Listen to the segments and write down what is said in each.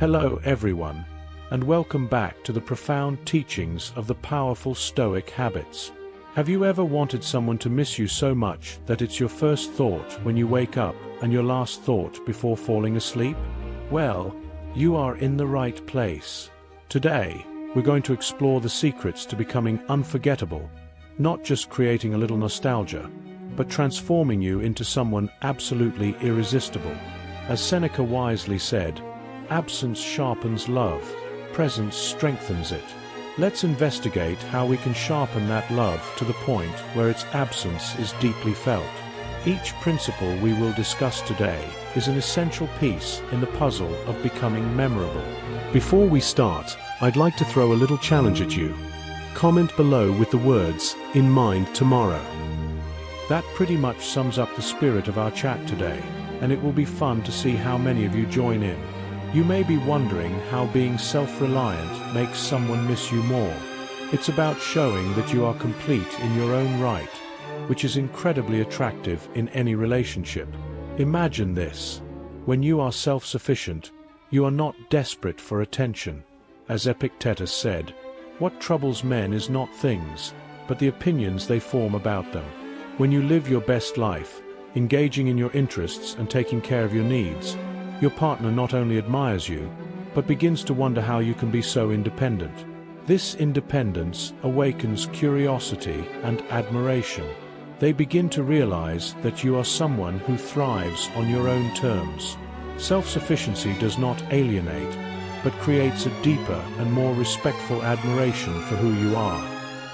Hello everyone, and welcome back to the profound teachings of the powerful Stoic habits. Have you ever wanted someone to miss you so much that it's your first thought when you wake up and your last thought before falling asleep? Well, you are in the right place. Today, we're going to explore the secrets to becoming unforgettable, not just creating a little nostalgia, but transforming you into someone absolutely irresistible. As Seneca wisely said, absence sharpens love, presence strengthens it. Let's investigate how we can sharpen that love to the point where its absence is deeply felt. Each principle we will discuss today is an essential piece in the puzzle of becoming memorable. Before we start, I'd like to throw a little challenge at you. Comment below with the words, "In mind tomorrow." That pretty much sums up the spirit of our chat today, and it will be fun to see how many of you join in. You may be wondering how being self-reliant makes someone miss you more. It's about showing that you are complete in your own right, which is incredibly attractive in any relationship. Imagine this. When you are self-sufficient, you are not desperate for attention. As Epictetus said, "What troubles men is not things, but the opinions they form about them." When you live your best life, engaging in your interests and taking care of your needs, your partner not only admires you, but begins to wonder how you can be so independent. This independence awakens curiosity and admiration. They begin to realize that you are someone who thrives on your own terms. Self-sufficiency does not alienate, but creates a deeper and more respectful admiration for who you are.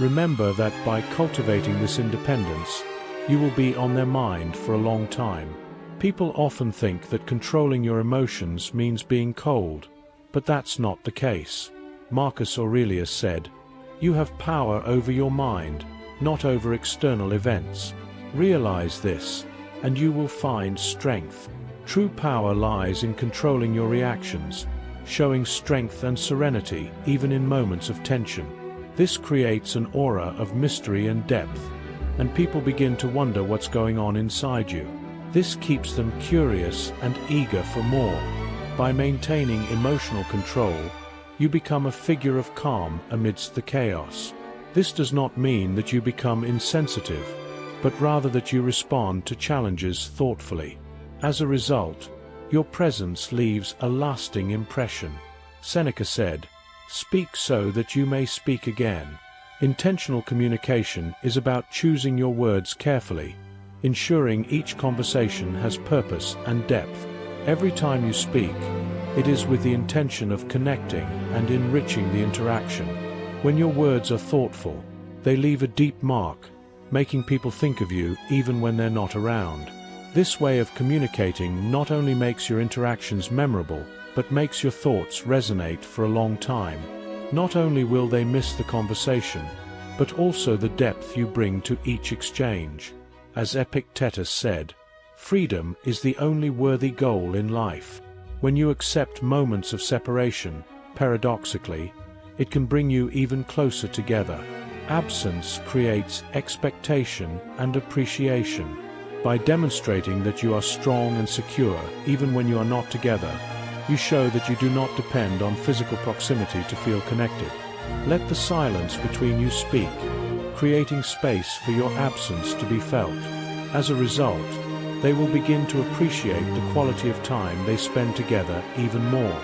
Remember that by cultivating this independence, you will be on their mind for a long time. People often think that controlling your emotions means being cold, but that's not the case. Marcus Aurelius said, "You have power over your mind, not over external events." Realize this, and you will find strength. True power lies in controlling your reactions, showing strength and serenity even in moments of tension. This creates an aura of mystery and depth, and people begin to wonder what's going on inside you. This keeps them curious and eager for more. By maintaining emotional control, you become a figure of calm amidst the chaos. This does not mean that you become insensitive, but rather that you respond to challenges thoughtfully. As a result, your presence leaves a lasting impression. Seneca said, "Speak so that you may speak again." Intentional communication is about choosing your words carefully, ensuring each conversation has purpose and depth. Every time you speak, it is with the intention of connecting and enriching the interaction. When your words are thoughtful, they leave a deep mark, making people think of you even when they're not around. This way of communicating not only makes your interactions memorable, but makes your thoughts resonate for a long time. Not only will they miss the conversation, but also the depth you bring to each exchange. As Epictetus said, "Freedom is the only worthy goal in life." When you accept moments of separation, paradoxically, it can bring you even closer together. Absence creates expectation and appreciation. By demonstrating that you are strong and secure even when you are not together, you show that you do not depend on physical proximity to feel connected. Let the silence between you speak, creating space for your absence to be felt. As a result, they will begin to appreciate the quality of time they spend together even more.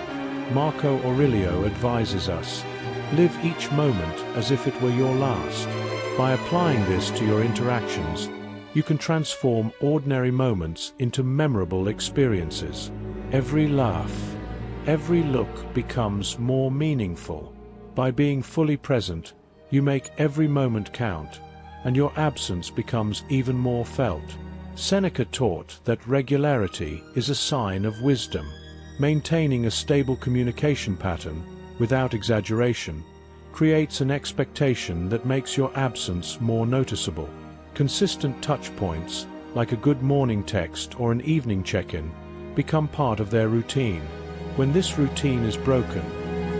Marco Aurelio advises us, "Live each moment as if it were your last." By applying this to your interactions, you can transform ordinary moments into memorable experiences. Every laugh, every look becomes more meaningful. By being fully present, you make every moment count, and your absence becomes even more felt. Seneca taught that regularity is a sign of wisdom. Maintaining a stable communication pattern, without exaggeration, creates an expectation that makes your absence more noticeable. Consistent touch points, like a good morning text or an evening check-in, become part of their routine. When this routine is broken,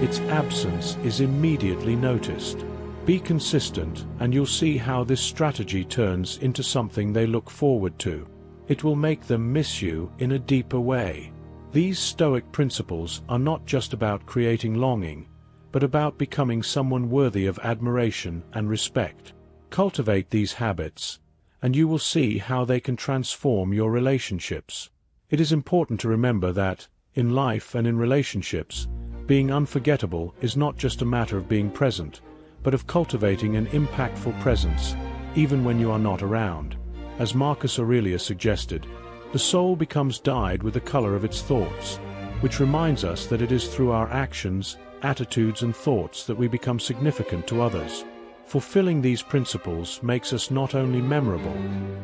its absence is immediately noticed. Be consistent, and you'll see how this strategy turns into something they look forward to. It will make them miss you in a deeper way. These Stoic principles are not just about creating longing, but about becoming someone worthy of admiration and respect. Cultivate these habits, and you will see how they can transform your relationships. It is important to remember that, in life and in relationships, being unforgettable is not just a matter of being present, but of cultivating an impactful presence, even when you are not around. As Marcus Aurelius suggested, the soul becomes dyed with the color of its thoughts, which reminds us that it is through our actions, attitudes and thoughts that we become significant to others. Fulfilling these principles makes us not only memorable,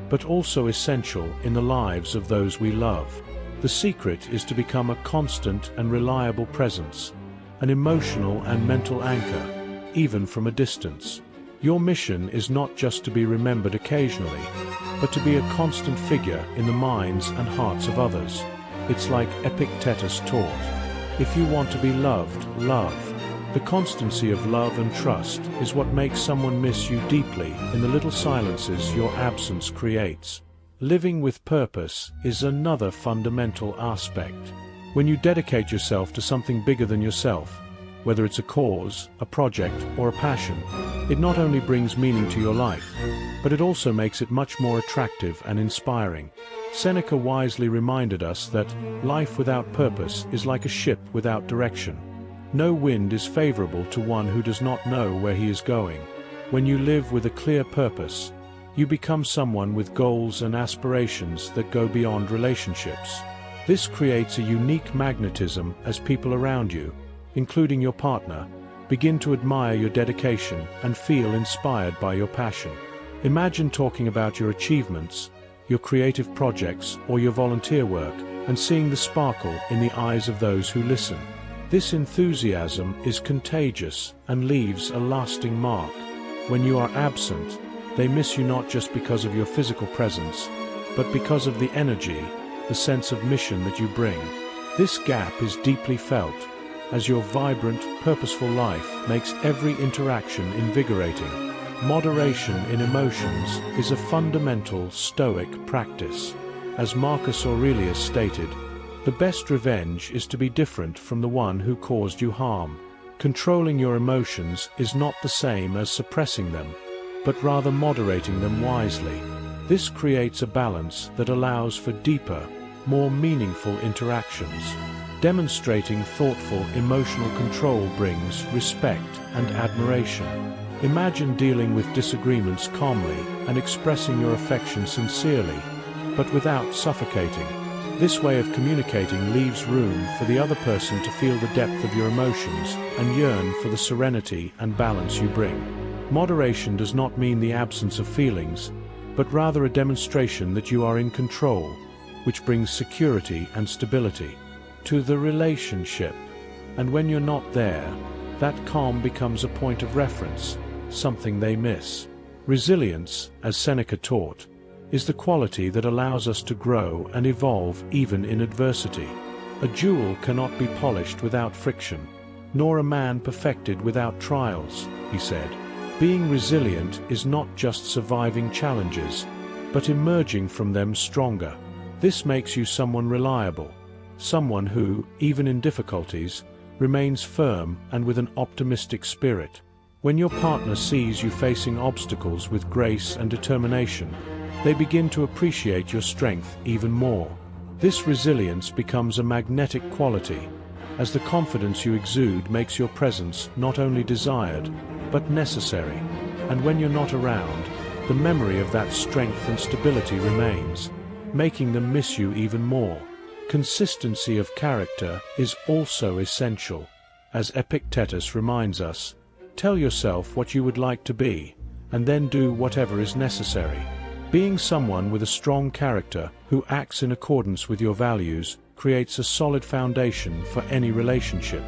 but also essential in the lives of those we love. The secret is to become a constant and reliable presence, an emotional and mental anchor, even from a distance. Your mission is not just to be remembered occasionally, but to be a constant figure in the minds and hearts of others. It's like Epictetus taught: if you want to be loved, love. The constancy of love and trust is what makes someone miss you deeply in the little silences your absence creates. Living with purpose is another fundamental aspect. When you dedicate yourself to something bigger than yourself, whether it's a cause, a project, or a passion, it not only brings meaning to your life, but it also makes it much more attractive and inspiring. Seneca wisely reminded us that life without purpose is like a ship without direction. No wind is favorable to one who does not know where he is going. When you live with a clear purpose, you become someone with goals and aspirations that go beyond relationships. This creates a unique magnetism as people around you, including your partner, begin to admire your dedication and feel inspired by your passion. Imagine talking about your achievements, your creative projects, or your volunteer work, and seeing the sparkle in the eyes of those who listen. This enthusiasm is contagious and leaves a lasting mark. When you are absent, they miss you not just because of your physical presence, but because of the energy, the sense of mission that you bring. This gap is deeply felt, as your vibrant, purposeful life makes every interaction invigorating. Moderation in emotions is a fundamental Stoic practice. As Marcus Aurelius stated, the best revenge is to be different from the one who caused you harm. Controlling your emotions is not the same as suppressing them, but rather moderating them wisely. This creates a balance that allows for deeper, more meaningful interactions. Demonstrating thoughtful emotional control brings respect and admiration. Imagine dealing with disagreements calmly and expressing your affection sincerely, but without suffocating. This way of communicating leaves room for the other person to feel the depth of your emotions and yearn for the serenity and balance you bring. Moderation does not mean the absence of feelings, but rather a demonstration that you are in control, which brings security and stability to the relationship. And when you're not there, that calm becomes a point of reference, something they miss. Resilience, as Seneca taught, is the quality that allows us to grow and evolve even in adversity. A jewel cannot be polished without friction, nor a man perfected without trials, he said. Being resilient is not just surviving challenges, but emerging from them stronger. This makes you someone reliable, someone who, even in difficulties, remains firm and with an optimistic spirit. When your partner sees you facing obstacles with grace and determination, they begin to appreciate your strength even more. This resilience becomes a magnetic quality, as the confidence you exude makes your presence not only desired, but necessary. And when you're not around, the memory of that strength and stability remains, making them miss you even more. Consistency of character is also essential. As Epictetus reminds us, tell yourself what you would like to be, and then do whatever is necessary. Being someone with a strong character who acts in accordance with your values creates a solid foundation for any relationship.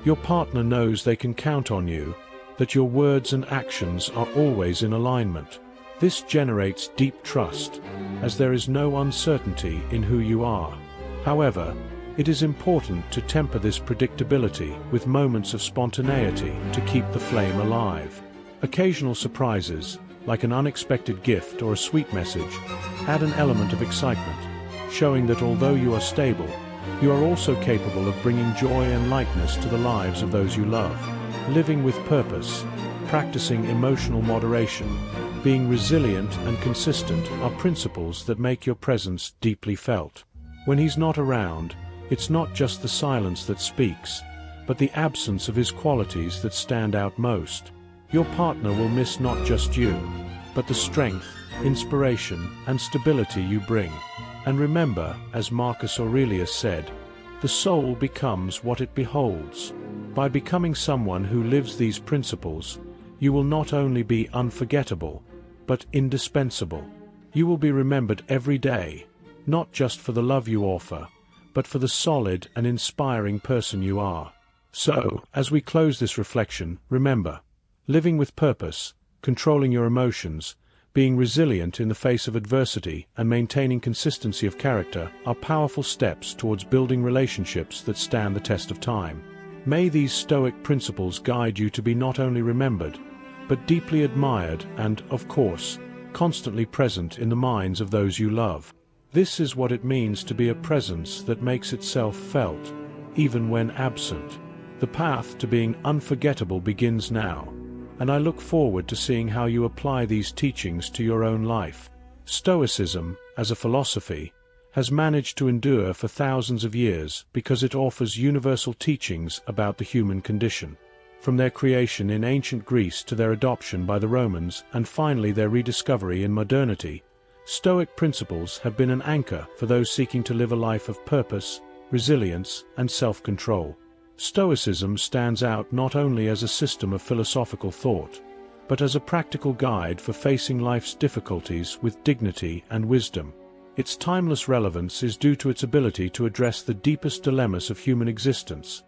Your partner knows they can count on you, that your words and actions are always in alignment. This generates deep trust, as there is no uncertainty in who you are. However, it is important to temper this predictability with moments of spontaneity to keep the flame alive. Occasional surprises, like an unexpected gift or a sweet message, add an element of excitement, showing that although you are stable, you are also capable of bringing joy and lightness to the lives of those you love. Living with purpose, practicing emotional moderation, being resilient and consistent are principles that make your presence deeply felt. When he's not around, it's not just the silence that speaks, but the absence of his qualities that stand out most. Your partner will miss not just you, but the strength, inspiration, and stability you bring. And remember, as Marcus Aurelius said, the soul becomes what it beholds. By becoming someone who lives these principles, you will not only be unforgettable, but indispensable. You will be remembered every day, not just for the love you offer, but for the solid and inspiring person you are. So, as we close this reflection, remember, living with purpose, controlling your emotions, being resilient in the face of adversity, and maintaining consistency of character are powerful steps towards building relationships that stand the test of time. May these Stoic principles guide you to be not only remembered, but deeply admired and, of course, constantly present in the minds of those you love. This is what it means to be a presence that makes itself felt, even when absent. The path to being unforgettable begins now, and I look forward to seeing how you apply these teachings to your own life. Stoicism, as a philosophy, has managed to endure for thousands of years because it offers universal teachings about the human condition. From their creation in ancient Greece to their adoption by the Romans and finally their rediscovery in modernity, Stoic principles have been an anchor for those seeking to live a life of purpose, resilience, and self-control. Stoicism stands out not only as a system of philosophical thought, but as a practical guide for facing life's difficulties with dignity and wisdom. Its timeless relevance is due to its ability to address the deepest dilemmas of human existence: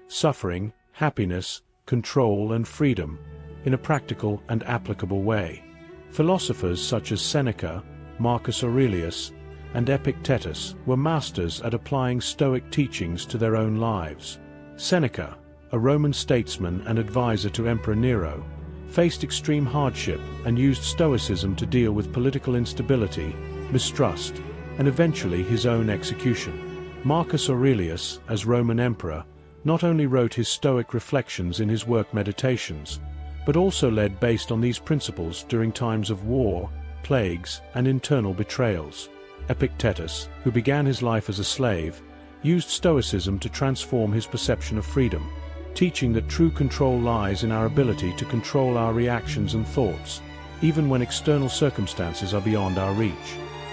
suffering, happiness, control, and freedom, in a practical and applicable way. Philosophers such as Seneca, Marcus Aurelius, and Epictetus were masters at applying Stoic teachings to their own lives. Seneca, a Roman statesman and advisor to Emperor Nero, faced extreme hardship and used Stoicism to deal with political instability, mistrust, and eventually his own execution. Marcus Aurelius, as Roman emperor, not only wrote his Stoic reflections in his work Meditations, but also led based on these principles during times of war, plagues, and internal betrayals. Epictetus, who began his life as a slave, used Stoicism to transform his perception of freedom, teaching that true control lies in our ability to control our reactions and thoughts, even when external circumstances are beyond our reach.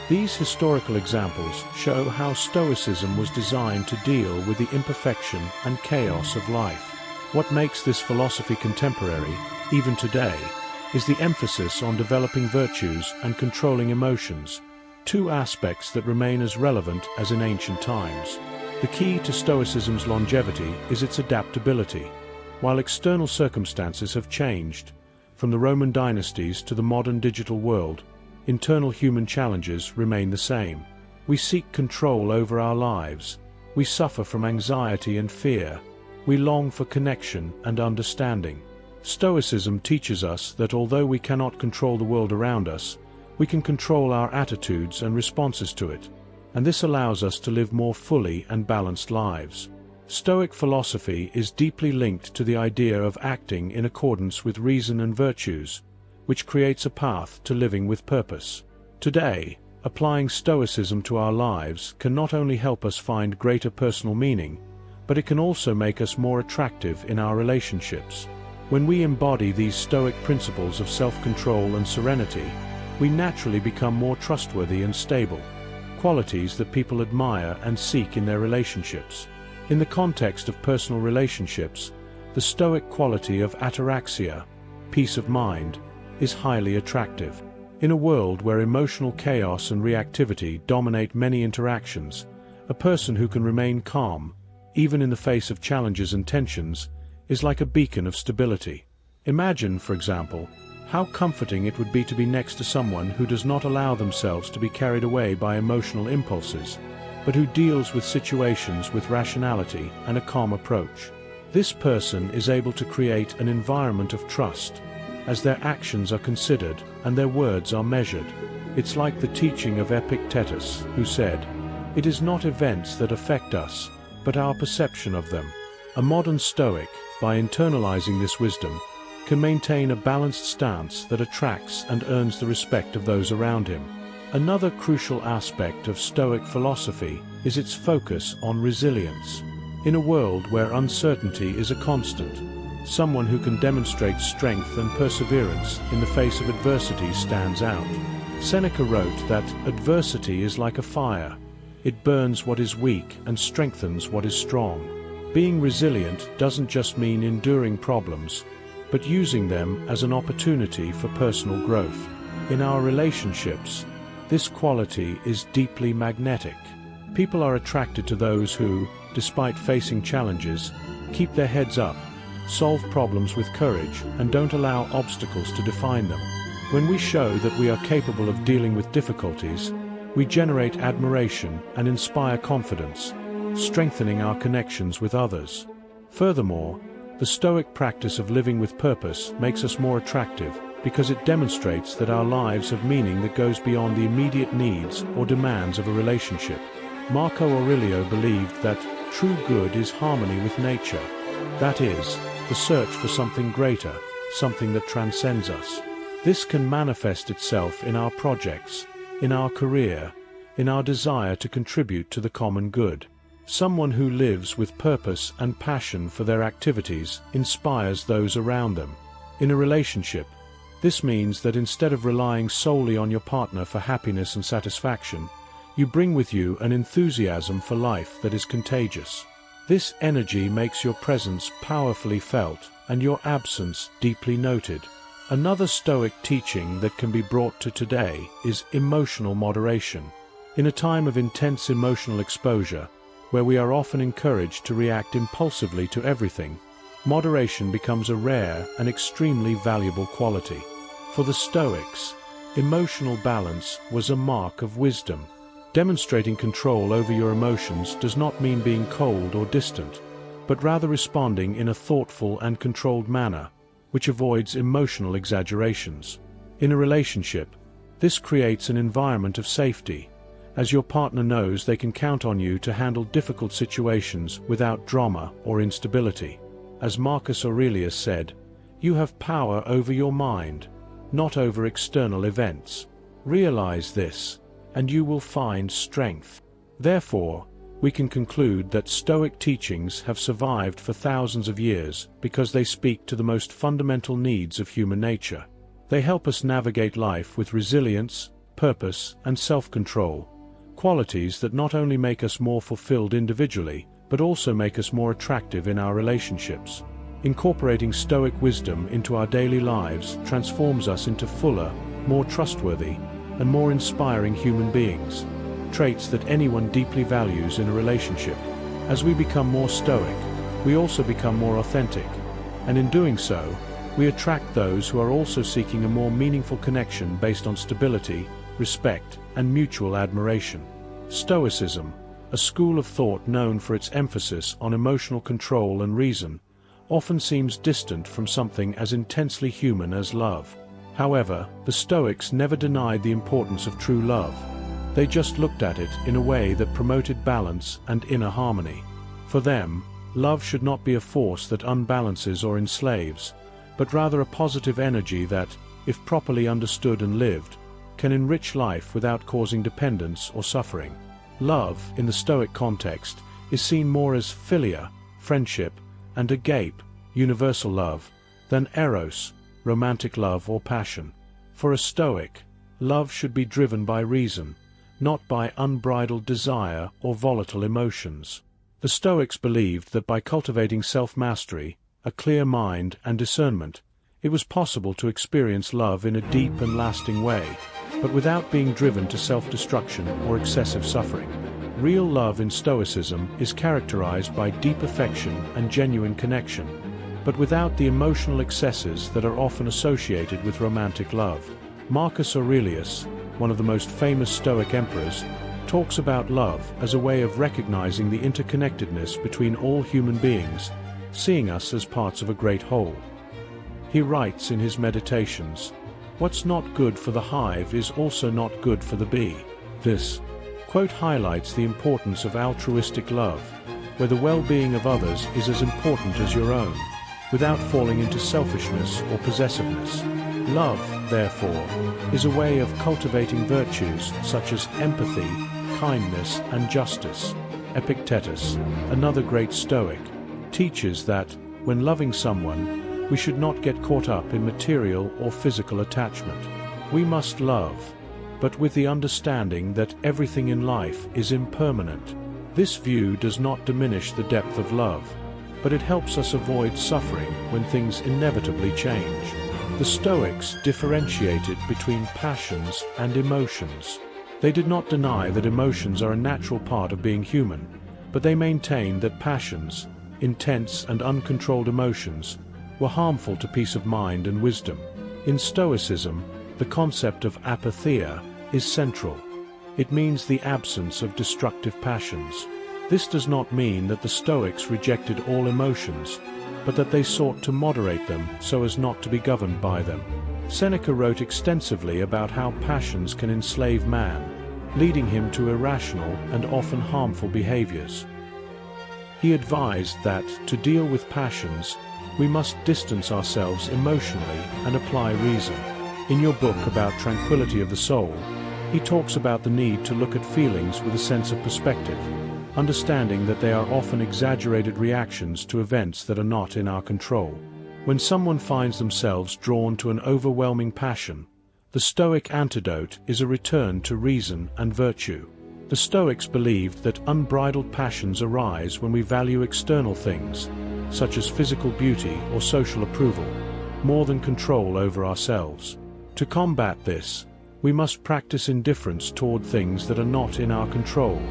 These historical examples show how Stoicism was designed to deal with the imperfection and chaos of life. What makes this philosophy contemporary, even today, is the emphasis on developing virtues and controlling emotions, two aspects that remain as relevant as in ancient times. The key to Stoicism's longevity is its adaptability. While external circumstances have changed, from the Roman dynasties to the modern digital world, internal human challenges remain the same. We seek control over our lives. We suffer from anxiety and fear. We long for connection and understanding. Stoicism teaches us that although we cannot control the world around us, we can control our attitudes and responses to it, and this allows us to live more fully and balanced lives. Stoic philosophy is deeply linked to the idea of acting in accordance with reason and virtues, which creates a path to living with purpose. Today, applying Stoicism to our lives can not only help us find greater personal meaning, but it can also make us more attractive in our relationships. When we embody these Stoic principles of self-control and serenity, we naturally become more trustworthy and stable, qualities that people admire and seek in their relationships. In the context of personal relationships, the Stoic quality of ataraxia, peace of mind, is highly attractive. In a world where emotional chaos and reactivity dominate many interactions, a person who can remain calm, even in the face of challenges and tensions, is like a beacon of stability. Imagine, for example, how comforting it would be to be next to someone who does not allow themselves to be carried away by emotional impulses, but who deals with situations with rationality and a calm approach. This person is able to create an environment of trust, as their actions are considered and their words are measured. It's like the teaching of Epictetus, who said, It is not events that affect us, but our perception of them. A modern Stoic, by internalizing this wisdom, can maintain a balanced stance that attracts and earns the respect of those around him. Another crucial aspect of Stoic philosophy is its focus on resilience. In a world where uncertainty is a constant, someone who can demonstrate strength and perseverance in the face of adversity stands out. Seneca wrote that adversity is like a fire. It burns what is weak and strengthens what is strong. Being resilient doesn't just mean enduring problems, but using them as an opportunity for personal growth. In our relationships, this quality is deeply magnetic. People are attracted to those who, despite facing challenges, keep their heads up, solve problems with courage, and don't allow obstacles to define them. When we show that we are capable of dealing with difficulties, we generate admiration and inspire confidence, strengthening our connections with others. Furthermore, the Stoic practice of living with purpose makes us more attractive because it demonstrates that our lives have meaning that goes beyond the immediate needs or demands of a relationship. Marco Aurelio believed that true good is harmony with nature. That is, the search for something greater, something that transcends us. This can manifest itself in our projects, in our career, in our desire to contribute to the common good. Someone who lives with purpose and passion for their activities inspires those around them. In a relationship, this means that instead of relying solely on your partner for happiness and satisfaction, you bring with you an enthusiasm for life that is contagious. This energy makes your presence powerfully felt and your absence deeply noted. Another Stoic teaching that can be brought to today is emotional moderation. In a time of intense emotional exposure, where we are often encouraged to react impulsively to everything, moderation becomes a rare and extremely valuable quality. For the Stoics, emotional balance was a mark of wisdom. Demonstrating control over your emotions does not mean being cold or distant, but rather responding in a thoughtful and controlled manner, which avoids emotional exaggerations. In a relationship, this creates an environment of safety, as your partner knows they can count on you to handle difficult situations without drama or instability. As Marcus Aurelius said, "You have power over your mind, not over external events. Realize this, and you will find strength." Therefore, we can conclude that Stoic teachings have survived for thousands of years because they speak to the most fundamental needs of human nature. They help us navigate life with resilience, purpose, and self-control, qualities that not only make us more fulfilled individually, but also make us more attractive in our relationships. Incorporating Stoic wisdom into our daily lives transforms us into fuller, more trustworthy, and more inspiring human beings, traits that anyone deeply values in a relationship. As we become more Stoic, we also become more authentic, and in doing so, we attract those who are also seeking a more meaningful connection based on stability, respect, and mutual admiration. Stoicism, a school of thought known for its emphasis on emotional control and reason, often seems distant from something as intensely human as love. However, the Stoics never denied the importance of true love. They just looked at it in a way that promoted balance and inner harmony. For them, love should not be a force that unbalances or enslaves, but rather a positive energy that, if properly understood and lived, can enrich life without causing dependence or suffering. Love, in the Stoic context, is seen more as philia, friendship, and agape, universal love, than eros, romantic love or passion. For a Stoic, love should be driven by reason, not by unbridled desire or volatile emotions. The Stoics believed that by cultivating self-mastery, a clear mind, and discernment, it was possible to experience love in a deep and lasting way, but without being driven to self-destruction or excessive suffering. Real love in Stoicism is characterized by deep affection and genuine connection, but without the emotional excesses that are often associated with romantic love. Marcus Aurelius, one of the most famous Stoic emperors, talks about love as a way of recognizing the interconnectedness between all human beings, seeing us as parts of a great whole. He writes in his Meditations, "What's not good for the hive is also not good for the bee." This, quote highlights the importance of altruistic love, where the well-being of others is as important as your own, without falling into selfishness or possessiveness. Love, therefore, is a way of cultivating virtues such as empathy, kindness, and justice. Epictetus, another great Stoic, teaches that, when loving someone, we should not get caught up in material or physical attachment. We must love, but with the understanding that everything in life is impermanent. This view does not diminish the depth of love, but it helps us avoid suffering when things inevitably change. The Stoics differentiated between passions and emotions. They did not deny that emotions are a natural part of being human, but they maintained that passions, intense and uncontrolled emotions, were harmful to peace of mind and wisdom. In Stoicism, the concept of apatheia is central. It means the absence of destructive passions. This does not mean that the Stoics rejected all emotions, but that they sought to moderate them so as not to be governed by them. Seneca wrote extensively about how passions can enslave man, leading him to irrational and often harmful behaviors. He advised that, to deal with passions, we must distance ourselves emotionally and apply reason. In your book about tranquility of the soul, he talks about the need to look at feelings with a sense of perspective, understanding that they are often exaggerated reactions to events that are not in our control. When someone finds themselves drawn to an overwhelming passion, the Stoic antidote is a return to reason and virtue. The Stoics believed that unbridled passions arise when we value external things, such as physical beauty or social approval, more than control over ourselves. To combat this, we must practice indifference toward things that are not in our control,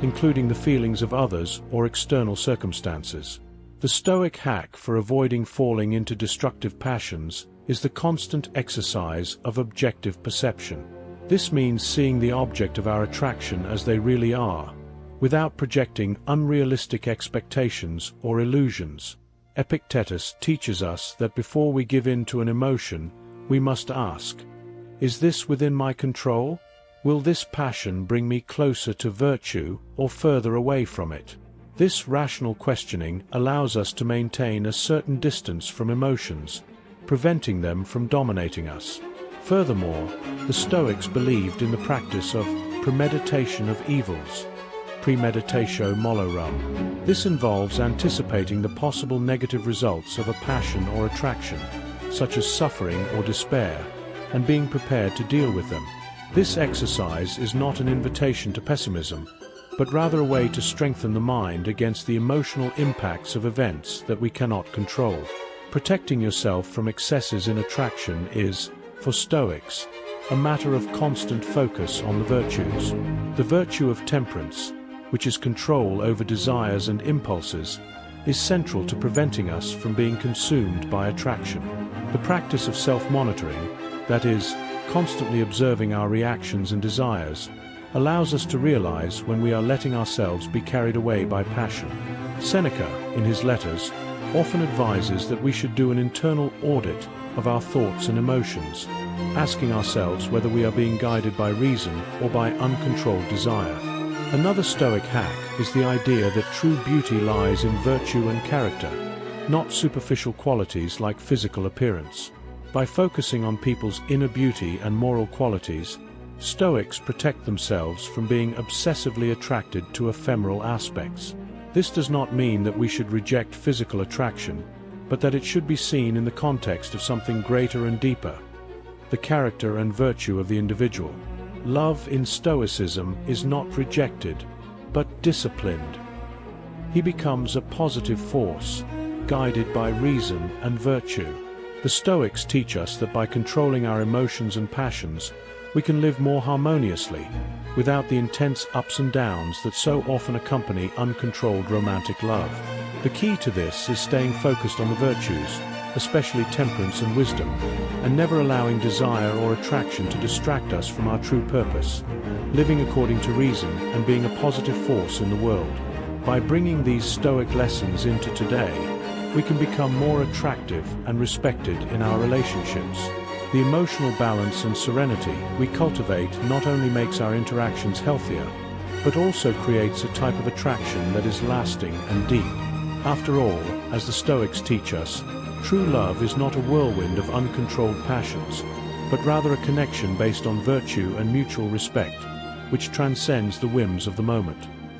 including the feelings of others or external circumstances. The Stoic hack for avoiding falling into destructive passions is the constant exercise of objective perception. This means seeing the object of our attraction as they really are, without projecting unrealistic expectations or illusions. Epictetus teaches us that before we give in to an emotion, we must ask, is this within my control? Will this passion bring me closer to virtue or further away from it? This rational questioning allows us to maintain a certain distance from emotions, preventing them from dominating us. Furthermore, the Stoics believed in the practice of premeditation of evils, premeditatio malorum. This involves anticipating the possible negative results of a passion or attraction, such as suffering or despair, and being prepared to deal with them. This exercise is not an invitation to pessimism, but rather a way to strengthen the mind against the emotional impacts of events that we cannot control. Protecting yourself from excesses in attraction is, for Stoics, a matter of constant focus on the virtues. The virtue of temperance, which is control over desires and impulses, is central to preventing us from being consumed by attraction. The practice of self-monitoring, that is, constantly observing our reactions and desires, allows us to realize when we are letting ourselves be carried away by passion. Seneca, in his letters, often advises that we should do an internal audit of our thoughts and emotions, asking ourselves whether we are being guided by reason or by uncontrolled desire. Another Stoic hack is the idea that true beauty lies in virtue and character, not superficial qualities like physical appearance. By focusing on people's inner beauty and moral qualities, Stoics protect themselves from being obsessively attracted to ephemeral aspects. This does not mean that we should reject physical attraction, but that it should be seen in the context of something greater and deeper, the character and virtue of the individual. Love in Stoicism is not rejected, but disciplined. He becomes a positive force, guided by reason and virtue. The Stoics teach us that by controlling our emotions and passions, we can live more harmoniously, without the intense ups and downs that so often accompany uncontrolled romantic love. The key to this is staying focused on the virtues, especially temperance and wisdom, and never allowing desire or attraction to distract us from our true purpose, living according to reason and being a positive force in the world. By bringing these Stoic lessons into today, we can become more attractive and respected in our relationships. The emotional balance and serenity we cultivate not only makes our interactions healthier, but also creates a type of attraction that is lasting and deep. After all, as the Stoics teach us, true love is not a whirlwind of uncontrolled passions, but rather a connection based on virtue and mutual respect, which transcends the whims of the moment.